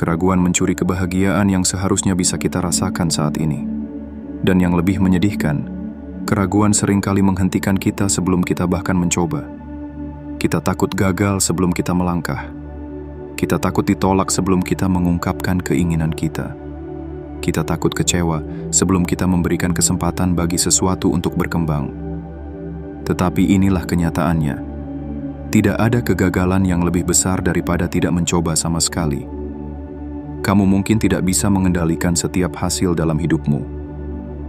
A: Keraguan mencuri kebahagiaan yang seharusnya bisa kita rasakan saat ini. Dan yang lebih menyedihkan, Keraguan seringkali menghentikan kita sebelum kita bahkan mencoba. Kita takut gagal sebelum kita melangkah. Kita takut ditolak sebelum kita mengungkapkan keinginan kita. Kita takut kecewa sebelum kita memberikan kesempatan bagi sesuatu untuk berkembang. Tetapi inilah kenyataannya. Tidak ada kegagalan yang lebih besar daripada tidak mencoba sama sekali. Kamu mungkin tidak bisa mengendalikan setiap hasil dalam hidupmu.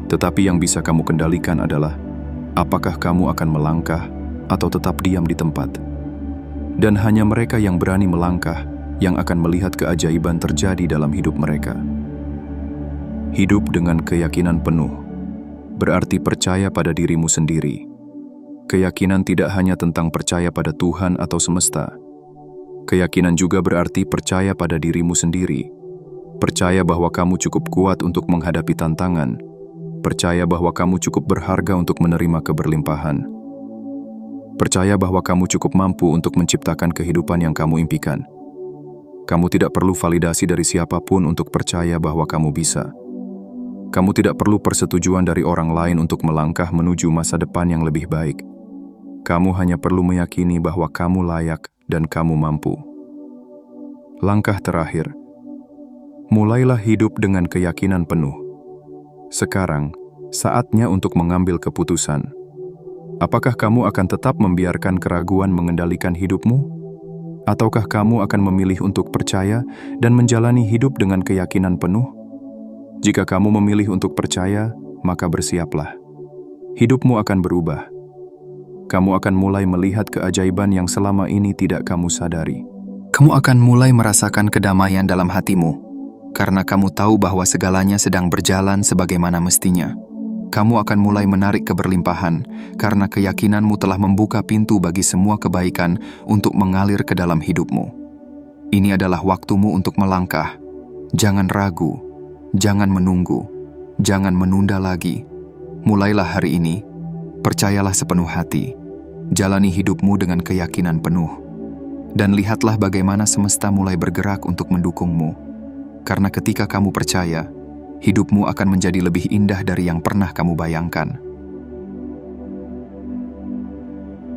A: Tetapi yang bisa kamu kendalikan adalah apakah kamu akan melangkah atau tetap diam di tempat. Dan hanya mereka yang berani melangkah yang akan melihat keajaiban terjadi dalam hidup mereka. Hidup dengan keyakinan penuh berarti percaya pada dirimu sendiri. Keyakinan tidak hanya tentang percaya pada Tuhan atau semesta. Keyakinan juga berarti percaya pada dirimu sendiri. Percaya bahwa kamu cukup kuat untuk menghadapi tantangan. Percaya bahwa kamu cukup berharga untuk menerima keberlimpahan. Percaya bahwa kamu cukup mampu untuk menciptakan kehidupan yang kamu impikan. Kamu tidak perlu validasi dari siapapun untuk percaya bahwa kamu bisa. Kamu tidak perlu persetujuan dari orang lain untuk melangkah menuju masa depan yang lebih baik. Kamu hanya perlu meyakini bahwa kamu layak dan kamu mampu. Langkah terakhir. Mulailah hidup dengan keyakinan penuh. Sekarang, saatnya untuk mengambil keputusan. Apakah kamu akan tetap membiarkan keraguan mengendalikan hidupmu? Ataukah kamu akan memilih untuk percaya dan menjalani hidup dengan keyakinan penuh? Jika kamu memilih untuk percaya, maka bersiaplah. Hidupmu akan berubah. Kamu akan mulai melihat keajaiban yang selama ini tidak kamu sadari. Kamu akan mulai merasakan kedamaian dalam hatimu. Karena kamu tahu bahwa segalanya sedang berjalan sebagaimana mestinya. Kamu akan mulai menarik keberlimpahan karena keyakinanmu telah membuka pintu bagi semua kebaikan untuk mengalir ke dalam hidupmu. Ini adalah waktumu untuk melangkah. Jangan ragu, jangan menunggu, jangan menunda lagi. Mulailah hari ini, percayalah sepenuh hati, jalani hidupmu dengan keyakinan penuh. Dan lihatlah bagaimana semesta mulai bergerak untuk mendukungmu. Karena ketika kamu percaya, hidupmu akan menjadi lebih indah dari yang pernah kamu bayangkan.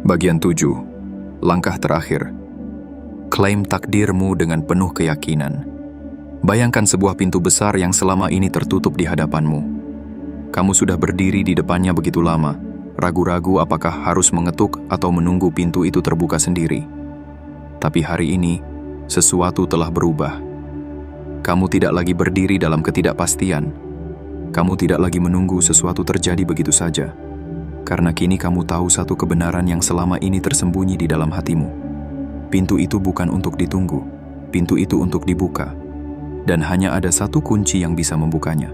A: Bagian 7. Langkah terakhir. Klaim takdirmu dengan penuh keyakinan. Bayangkan sebuah pintu besar yang selama ini tertutup di hadapanmu. Kamu sudah berdiri di depannya begitu lama, ragu-ragu apakah harus mengetuk atau menunggu pintu itu terbuka sendiri. Tapi hari ini, sesuatu telah berubah. Kamu tidak lagi berdiri dalam ketidakpastian. Kamu tidak lagi menunggu sesuatu terjadi begitu saja. Karena kini kamu tahu satu kebenaran yang selama ini tersembunyi di dalam hatimu. Pintu itu bukan untuk ditunggu. Pintu itu untuk dibuka. Dan hanya ada satu kunci yang bisa membukanya.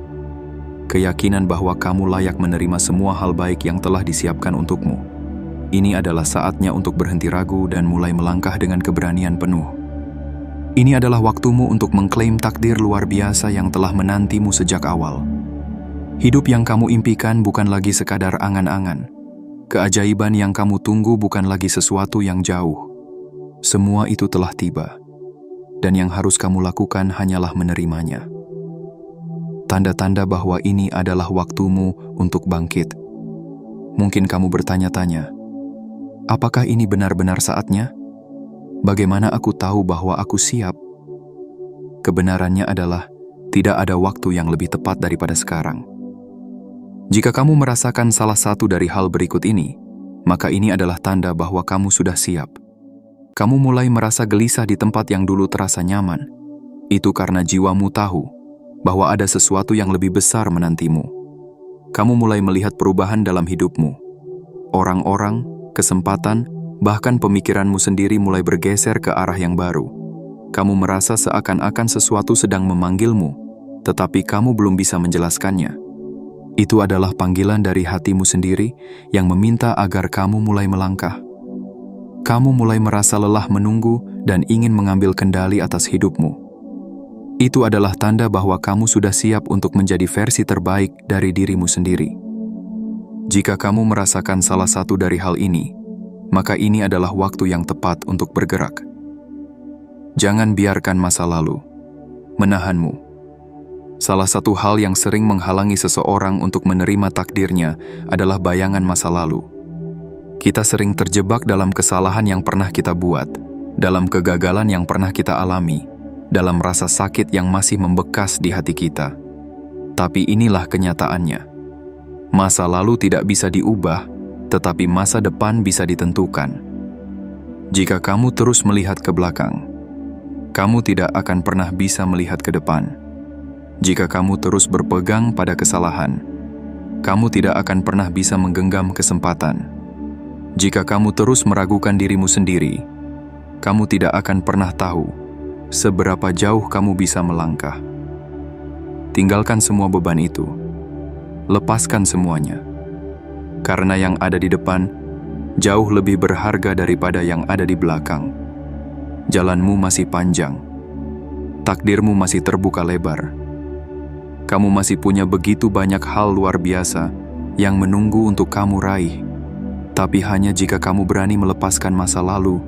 A: Keyakinan bahwa kamu layak menerima semua hal baik yang telah disiapkan untukmu. Ini adalah saatnya untuk berhenti ragu dan mulai melangkah dengan keberanian penuh. Ini adalah waktumu untuk mengklaim takdir luar biasa yang telah menantimu sejak awal. Hidup yang kamu impikan bukan lagi sekadar angan-angan. Keajaiban yang kamu tunggu bukan lagi sesuatu yang jauh. Semua itu telah tiba. Dan yang harus kamu lakukan hanyalah menerimanya. Tanda-tanda bahwa ini adalah waktumu untuk bangkit. Mungkin kamu bertanya-tanya, apakah ini benar-benar saatnya? Bagaimana aku tahu bahwa aku siap? Kebenarannya adalah, tidak ada waktu yang lebih tepat daripada sekarang. Jika kamu merasakan salah satu dari hal berikut ini, maka ini adalah tanda bahwa kamu sudah siap. Kamu mulai merasa gelisah di tempat yang dulu terasa nyaman. Itu karena jiwamu tahu bahwa ada sesuatu yang lebih besar menantimu. Kamu mulai melihat perubahan dalam hidupmu. Orang-orang, kesempatan, bahkan pemikiranmu sendiri mulai bergeser ke arah yang baru. Kamu merasa seakan-akan sesuatu sedang memanggilmu, tetapi kamu belum bisa menjelaskannya. Itu adalah panggilan dari hatimu sendiri yang meminta agar kamu mulai melangkah. Kamu mulai merasa lelah menunggu dan ingin mengambil kendali atas hidupmu. Itu adalah tanda bahwa kamu sudah siap untuk menjadi versi terbaik dari dirimu sendiri. Jika kamu merasakan salah satu dari hal ini, maka ini adalah waktu yang tepat untuk bergerak. Jangan biarkan masa lalu menahanmu. Salah satu hal yang sering menghalangi seseorang untuk menerima takdirnya adalah bayangan masa lalu. Kita sering terjebak dalam kesalahan yang pernah kita buat, dalam kegagalan yang pernah kita alami, dalam rasa sakit yang masih membekas di hati kita. Tapi inilah kenyataannya. Masa lalu tidak bisa diubah, tetapi masa depan bisa ditentukan. Jika kamu terus melihat ke belakang, kamu tidak akan pernah bisa melihat ke depan. Jika kamu terus berpegang pada kesalahan, kamu tidak akan pernah bisa menggenggam kesempatan. Jika kamu terus meragukan dirimu sendiri, kamu tidak akan pernah tahu seberapa jauh kamu bisa melangkah. Tinggalkan semua beban itu. Lepaskan semuanya. Karena yang ada di depan jauh lebih berharga daripada yang ada di belakang. Jalanmu masih panjang. Takdirmu masih terbuka lebar. Kamu masih punya begitu banyak hal luar biasa yang menunggu untuk kamu raih. Tapi hanya jika kamu berani melepaskan masa lalu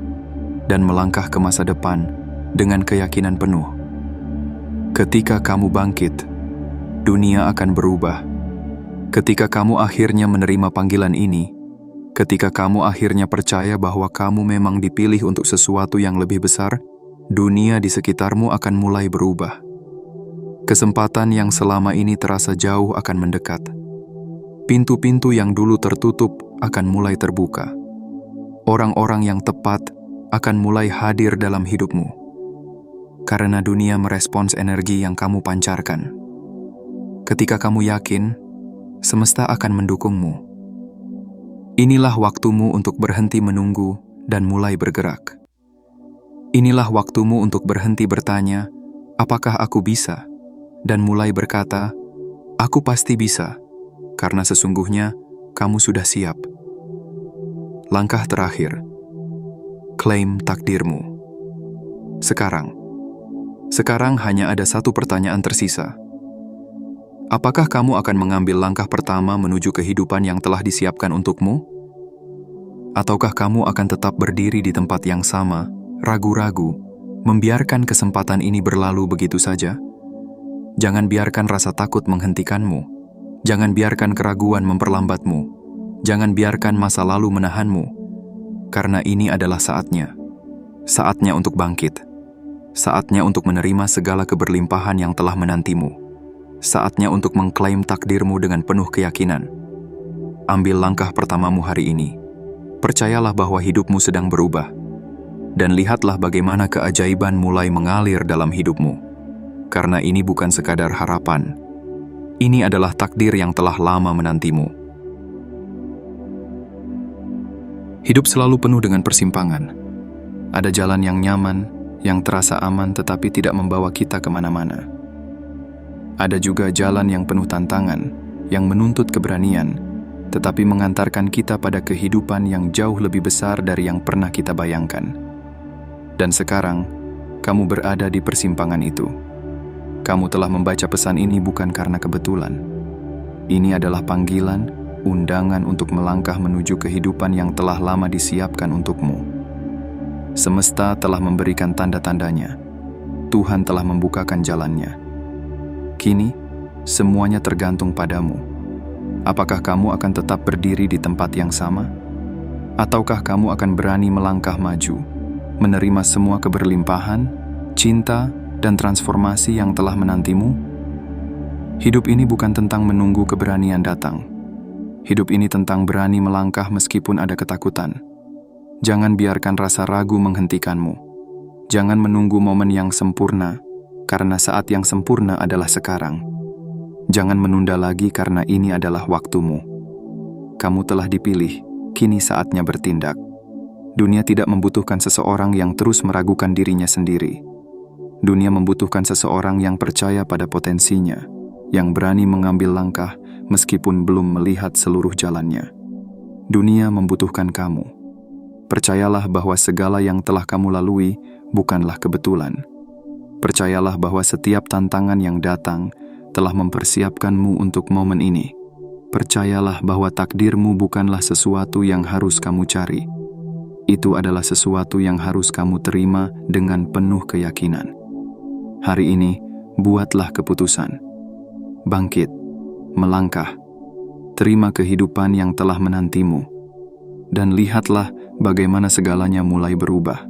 A: dan melangkah ke masa depan dengan keyakinan penuh. Ketika kamu bangkit, dunia akan berubah. Ketika kamu akhirnya menerima panggilan ini, ketika kamu akhirnya percaya bahwa kamu memang dipilih untuk sesuatu yang lebih besar, dunia di sekitarmu akan mulai berubah. Kesempatan yang selama ini terasa jauh akan mendekat. Pintu-pintu yang dulu tertutup akan mulai terbuka. Orang-orang yang tepat akan mulai hadir dalam hidupmu. Karena dunia merespons energi yang kamu pancarkan. Ketika kamu yakin, semesta akan mendukungmu. Inilah waktumu untuk berhenti menunggu dan mulai bergerak. Inilah waktumu untuk berhenti bertanya, apakah aku bisa? Dan mulai berkata, aku pasti bisa, karena sesungguhnya kamu sudah siap. Langkah terakhir, klaim takdirmu. Sekarang hanya ada satu pertanyaan tersisa. Apakah kamu akan mengambil langkah pertama menuju kehidupan yang telah disiapkan untukmu? Ataukah kamu akan tetap berdiri di tempat yang sama, ragu-ragu, membiarkan kesempatan ini berlalu begitu saja? Jangan biarkan rasa takut menghentikanmu. Jangan biarkan keraguan memperlambatmu. Jangan biarkan masa lalu menahanmu. Karena ini adalah saatnya. Saatnya untuk bangkit. Saatnya untuk menerima segala keberlimpahan yang telah menantimu. Saatnya untuk mengklaim takdirmu dengan penuh keyakinan. Ambil langkah pertamamu hari ini. Percayalah bahwa hidupmu sedang berubah. Dan lihatlah bagaimana keajaiban mulai mengalir dalam hidupmu. Karena ini bukan sekadar harapan. Ini adalah takdir yang telah lama menantimu. Hidup selalu penuh dengan persimpangan. Ada jalan yang nyaman, yang terasa aman tetapi tidak membawa kita kemana-mana. Ada juga jalan yang penuh tantangan, yang menuntut keberanian, tetapi mengantarkan kita pada kehidupan yang jauh lebih besar dari yang pernah kita bayangkan. Dan sekarang, kamu berada di persimpangan itu. Kamu telah membaca pesan ini bukan karena kebetulan. Ini adalah panggilan, undangan untuk melangkah menuju kehidupan yang telah lama disiapkan untukmu. Semesta telah memberikan tanda-tandanya. Tuhan telah membukakan jalannya. Kini, semuanya tergantung padamu. Apakah kamu akan tetap berdiri di tempat yang sama? Ataukah kamu akan berani melangkah maju, menerima semua keberlimpahan, cinta, dan transformasi yang telah menantimu? Hidup ini bukan tentang menunggu keberanian datang. Hidup ini tentang berani melangkah meskipun ada ketakutan. Jangan biarkan rasa ragu menghentikanmu. Jangan menunggu momen yang sempurna, karena saat yang sempurna adalah sekarang. Jangan menunda lagi karena ini adalah waktumu. Kamu telah dipilih, kini saatnya bertindak. Dunia tidak membutuhkan seseorang yang terus meragukan dirinya sendiri. Dunia membutuhkan seseorang yang percaya pada potensinya, yang berani mengambil langkah meskipun belum melihat seluruh jalannya. Dunia membutuhkan kamu. Percayalah bahwa segala yang telah kamu lalui bukanlah kebetulan. Percayalah bahwa setiap tantangan yang datang telah mempersiapkanmu untuk momen ini. Percayalah bahwa takdirmu bukanlah sesuatu yang harus kamu cari. Itu adalah sesuatu yang harus kamu terima dengan penuh keyakinan. Hari ini, buatlah keputusan. Bangkit, melangkah, terima kehidupan yang telah menantimu, dan lihatlah bagaimana segalanya mulai berubah.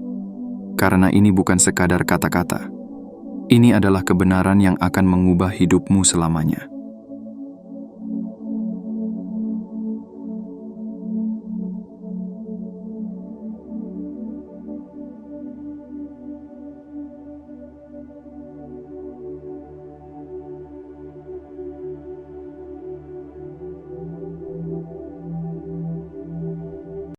A: Karena ini bukan sekadar kata-kata. Ini adalah kebenaran yang akan mengubah hidupmu selamanya.